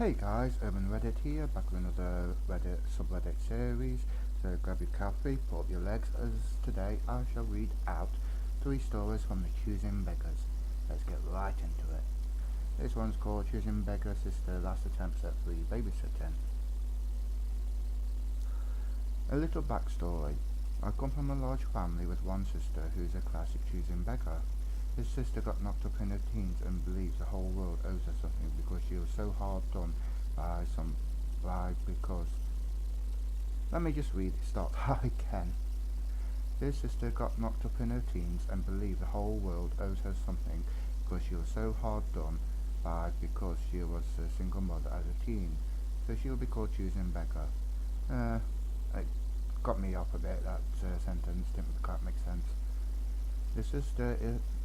Hey guys, Urban Reddit here, back with another Reddit subreddit series. So grab your coffee, pull up your legs, as today I shall read out 3 stories from the Choosing Beggars. Let's get right into it. This one's called Choosing Beggar Sister Last Attempts at Free Babysitting. A little backstory. I come from a large family with one sister who's a classic choosing beggar. His sister got knocked up in her teens and believes the whole world owes her something because she was so hard done by because. Let me just start again. His sister got knocked up in her teens and believed the whole world owes her something because she was so hard done by because she was a single mother as a teen. So she will be called choosing beggar. It got me off a bit, that sentence didn't quite make sense. The sister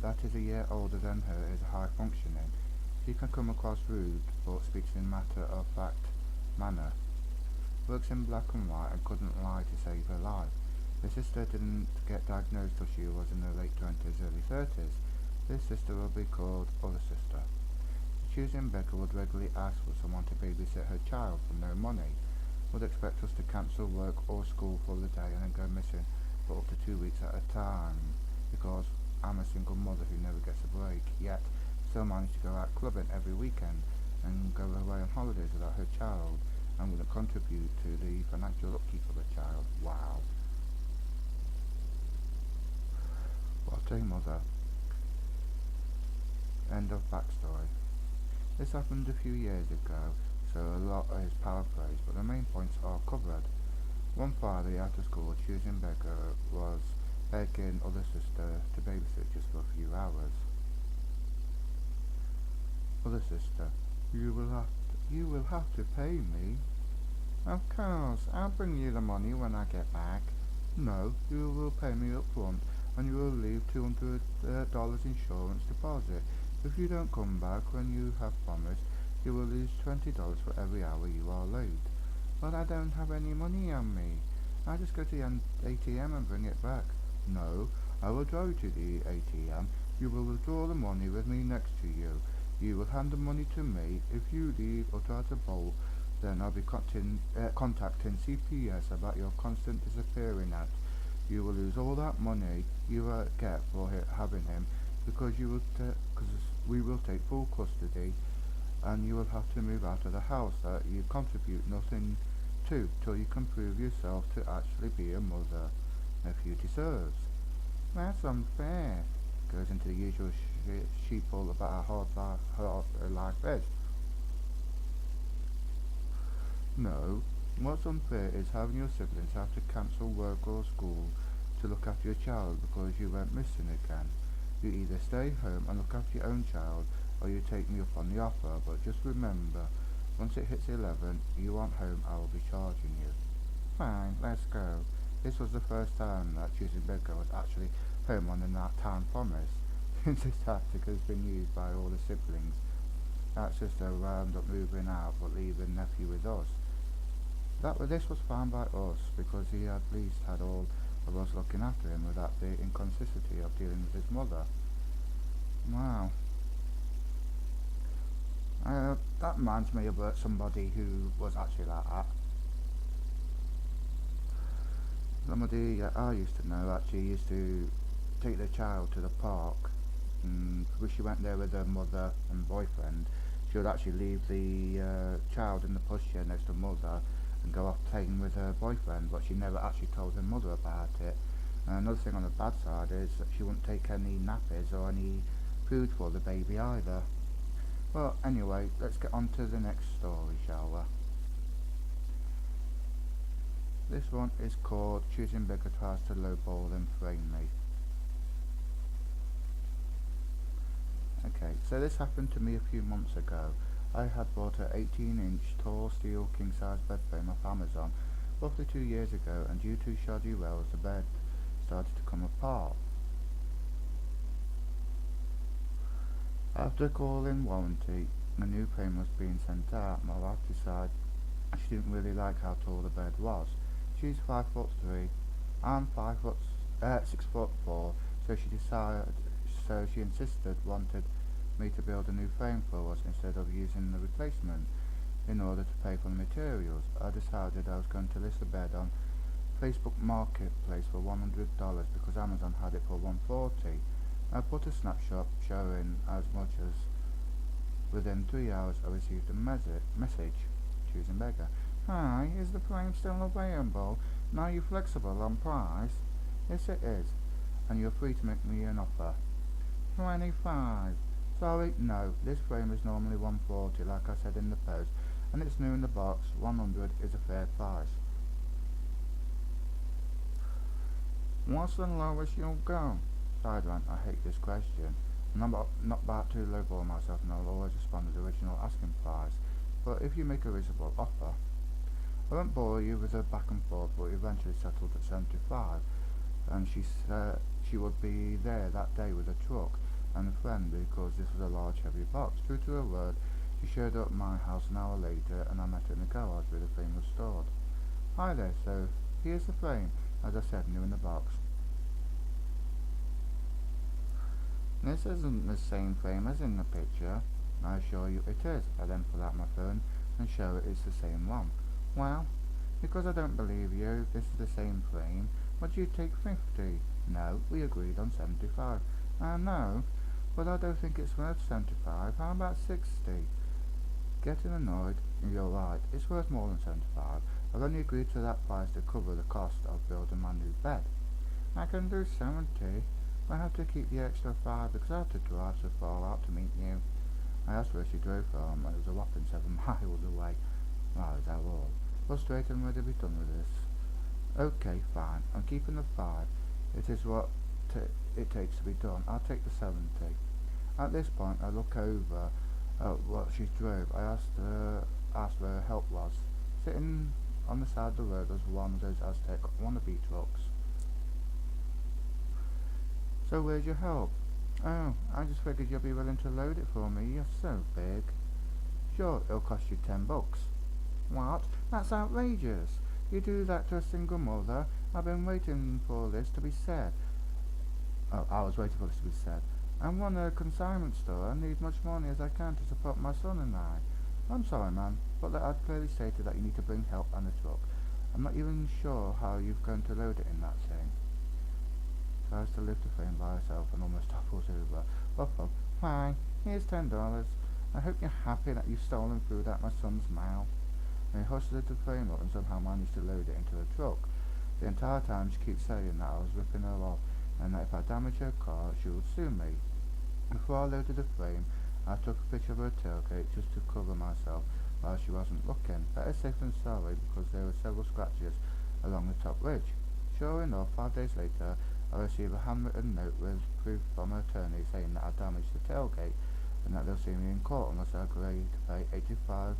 that is a year older than her is high functioning. She can come across rude, but speaks in matter-of-fact manner. Works in black and white and couldn't lie to save her life. The sister didn't get diagnosed till she was in her late 20s, early 30s. This sister will be called Other Sister. The choosing beggar would regularly ask for someone to babysit her child for no money. Would expect us to cancel work or school for the day and then go missing for up to 2 weeks at a time. Because I'm a single mother who never gets a break, yet still manage to go out clubbing every weekend and go away on holidays without her child and wouldn't contribute to the financial upkeep of the child. Wow. What a mother. End of backstory. This happened a few years ago, so a lot is paraphrased, but the main points are covered. One Friday after school, choosing beggar was begging Other Sister to babysit just for a few hours. Other Sister, you will have to pay me. Of course, I'll bring you the money when I get back. No, you will pay me up front, and you will leave $200 insurance deposit. If you don't come back when you have promised, you will lose $20 for every hour you are late. But I don't have any money on me. I just go to the ATM and bring it back. No, I will drive you to the ATM. You will withdraw the money with me next to you. You will hand the money to me. If you leave or try to bolt, then I'll be contacting CPS about your constant disappearing act. You will lose all that money you get for having him because we will take full custody and you will have to move out of the house that you contribute nothing to till you can prove yourself to actually be a mother nephew deserves. That's unfair. Goes into the usual sheeple about how hard life is. No, what's unfair is having your siblings have to cancel work or school to look after your child because you went missing again. You either stay home and look after your own child or you take me up on the offer, but just remember, once it hits 11, you aren't home, I will be charging you. Fine, let's go. This was the first time that choosing beggar was actually home on the town promise. Since this tactic has been used by all the siblings, that sister wound up moving out but leaving nephew with us. This was fine by us because he at least had all of us looking after him without the inconsistency of dealing with his mother. Wow. That reminds me of somebody who was actually like that. Somebody I used to know actually used to take their child to the park, and when she went there with her mother and boyfriend, she would actually leave the child in the pushchair next to mother and go off playing with her boyfriend, but she never actually told her mother about it. And another thing on the bad side is that she wouldn't take any nappies or any food for the baby either. Well, anyway, let's get on to the next story, shall we? This one is called Choosing Beggar Tries to Lowball and Frame Me. Okay, so this happened to me a few months ago. I had bought an 18-inch tall steel king-size bed frame off Amazon roughly 2 years ago, and due to shoddy welds the bed started to come apart. After calling warranty, a new frame was being sent out. My wife decided she didn't really like how tall the bed was. She's 5'3", I'm 6'4", so she insisted wanted me to build a new frame for us instead of using the replacement. in order to pay for the materials. I decided I was going to list the bed on Facebook Marketplace for $100 because Amazon had it for $140. I put a snapshot showing as much as within 3 hours I received a message. Choosing Beggar. Hi, is the frame still available? Now you're flexible on price? Yes it is, and you're free to make me an offer. 25. Sorry, no, this frame is normally 140 like I said in the post, and it's new in the box. 100 is a fair price. What's the lowest you'll go? Side rant, I hate this question. I'm not about to lowball myself, and I'll always respond with the original asking price. But if you make a reasonable offer, I won't bore you with a back and forth, but we eventually settled at 75, and she said she would be there that day with a truck and a friend because this was a large heavy box. True to her word, she showed up at my house an hour later, and I met her in the garage where the frame was stored. Hi there, so here's the frame, as I said, new in the box. This isn't the same frame as in the picture. I assure you it is. I then pull out my phone and show it it's the same one. Well, because I don't believe you, this is the same frame. Would you take 50? No, we agreed on 75. I know, but I don't think it's worth 75. How about 60? Getting annoyed? You're right, it's worth more than 75. I've only agreed to that price to cover the cost of building my new bed. I can do 70. I have to keep the extra 5 because I have to drive so far out to meet you. I asked where she drove from, and it was a whopping 7 miles away. Wow, is that all? Frustrated and ready to be done with this. Okay, fine, I'm keeping the 5. It is what it takes to be done. I'll take the 70. At this point, I look over at what she drove. I asked where her help was. Sitting on the side of the road was one of those Aztec wannabe trucks. So where's your help? Oh, I just figured you'd be willing to load it for me. You're so big. Sure, it'll cost you $10. What? That's outrageous. You do that to a single mother? I've been waiting for this to be said. Oh, I was waiting for this to be said. I run a consignment store. I need much money as I can to support my son and I. I'm sorry, man, but I've clearly stated that you need to bring help and a truck. I'm not even sure how you're going to load it in that thing. Tries to lift the frame by herself and almost topples over. Well, fine, here's $10. I hope you're happy that you've stolen food out my son's mouth. And he hustled the frame up and somehow managed to load it into the truck. The entire time she keeps saying that I was ripping her off and that if I damaged her car she would sue me. Before I loaded the frame, I took a picture of her tailgate just to cover myself while she wasn't looking. Better safe than sorry because there were several scratches along the top ridge. Sure enough, 5 days later, I received a handwritten note with proof from her attorney saying that I damaged the tailgate and that they'll see me in court unless I agree to pay $85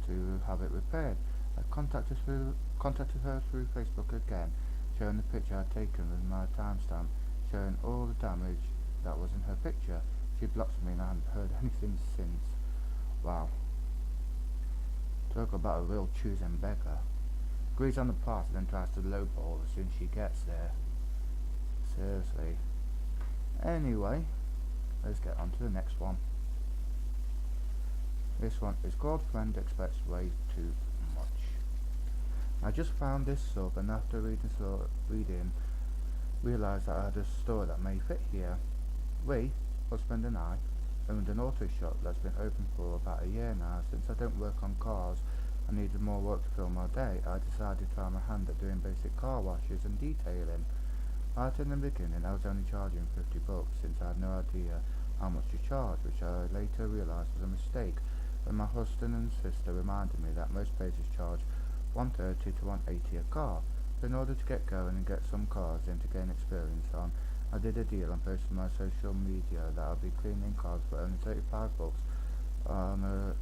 to have it repaired. I contacted her through Facebook again, showing the picture I'd taken with my timestamp, showing all the damage that was in her picture. She blocked me and I haven't heard anything since. Wow. Talk about a real choosing beggar. Agrees on the price and then tries to lowball as soon as she gets there. Seriously. Anyway, let's get on to the next one. This one is called Friend Expects Way Too Much. I just found this sub and after reading realised that I had a store that may fit here. We, husband and I, owned an auto shop that's been open for about a year now. Since I don't work on cars and needed more work to fill my day, I decided to try my hand at doing basic car washes and detailing. Right in the beginning I was only charging $50 since I had no idea how much to charge, which I later realised was a mistake when my husband and sister reminded me that most places charge $130 to $180 a car. So in order to get going and get some cars in to gain experience on, I did a deal and posted on my social media that I'll be cleaning cars for only $35 on a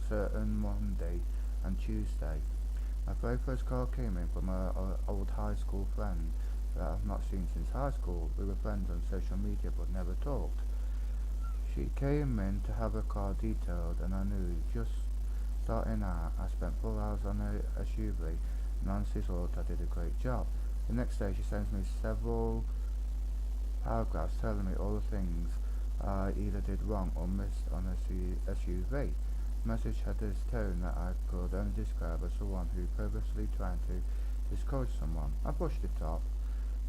certain Monday and Tuesday. My very first car came in from an old high school friend that I've not seen since high school. We were friends on social media but never talked. She came in to have her car detailed and I knew just starting out I spent 4 hours on a SUV and honestly thought I did a great job. The next day she sends me several paragraphs telling me all the things I either did wrong or missed on her SUV. The message had this tone that I could only describe as someone who purposely trying to discourage someone. I brushed it off,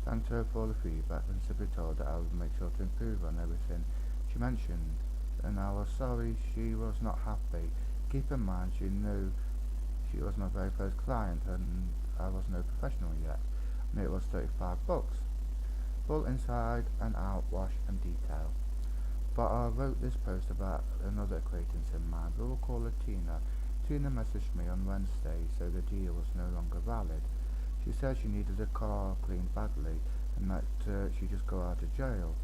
thanked her for the feedback, and simply told her I would make sure to improve on everything she mentioned, and I was sorry she was not happy. Keep in mind she knew she was my very first client and I was no professional yet, and it was $35. Full inside and out wash and detail. But I wrote this post about another acquaintance in mind. We will call her Tina. Tina messaged me on Wednesday, so the deal was no longer valid. She said she needed a car cleaned badly and that she just got out of jail.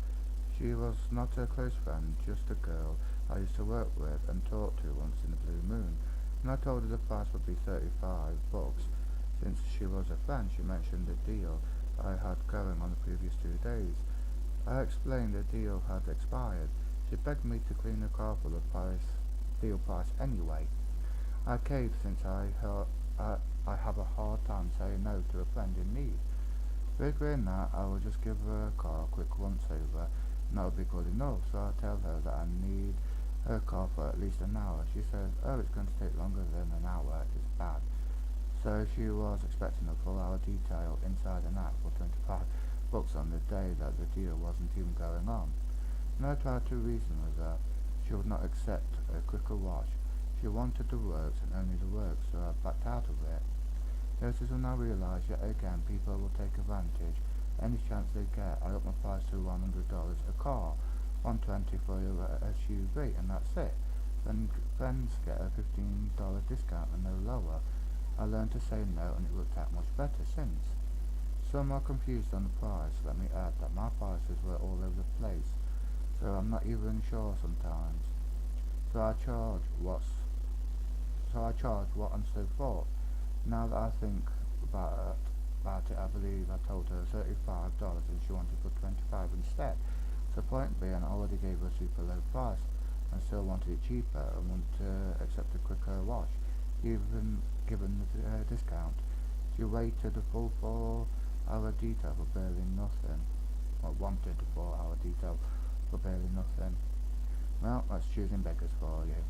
She was not a close friend, just a girl I used to work with and talk to once in a blue moon. When I told her the price would be $35, since she was a friend, she mentioned the deal I had going on the previous 2 days. I explained the deal had expired. She begged me to clean the car for the deal price anyway. I caved since I have a hard time saying no to a friend in need. Figuring that I will just give her a car a quick once over, and that would be good enough, so I tell her that I need her car for at least an hour. She says, oh, it's going to take longer than an hour, it's bad. So she was expecting a full hour detail inside and out for $25 on the day that the deal wasn't even going on. And I tried to reason with her. She would not accept a quicker wash. She wanted the works and only the works, so I backed out of it. This is when I realised yet again people will take advantage any chance they get. I up my price to $100 a car, $120 for your SUV, and that's it. Then friends get a $15 discount and no lower. I learned to say no, and it worked out much better since. Some are confused on the price. Let me add that my prices were all over the place, so I'm not even sure sometimes. So I charge what and so forth. Now that I think about it, I believe I told her $35 and she wanted for $25 instead. So point being, I already gave her a super low price and still wanted it cheaper and wanted to accept a quicker wash, even given the discount. She waited a full 4 hour detail for barely nothing. Or wanted a 4 hour detail for barely nothing. Well, that's choosing beggars for you.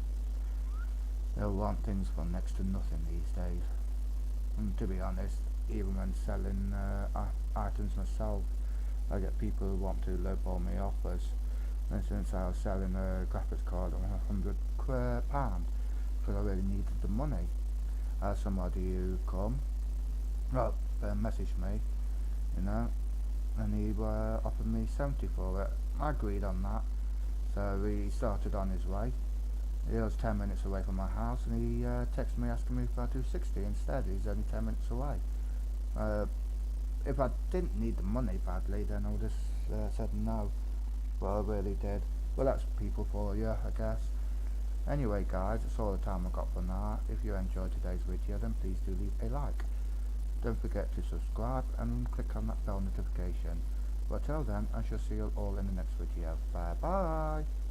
They'll want things for next to nothing these days. And to be honest, even when selling items myself, I get people who want to lowball me offers. For instance, I was selling a graphics card on £100 because I really needed the money. I had somebody who messaged me, and he offered me 70 for it. I agreed on that, so he started on his way. He was 10 minutes away from my house, and he texted me asking me if I'd do 60 instead. He's only 10 minutes away. If I didn't need the money badly, then I would have said no, but I really did. Well, that's people for you, I guess. Anyway guys, that's all the time I got for now. If you enjoyed today's video, then please do leave a like. Don't forget to subscribe and click on that bell notification. But till then, I shall see you all in the next video. Bye bye!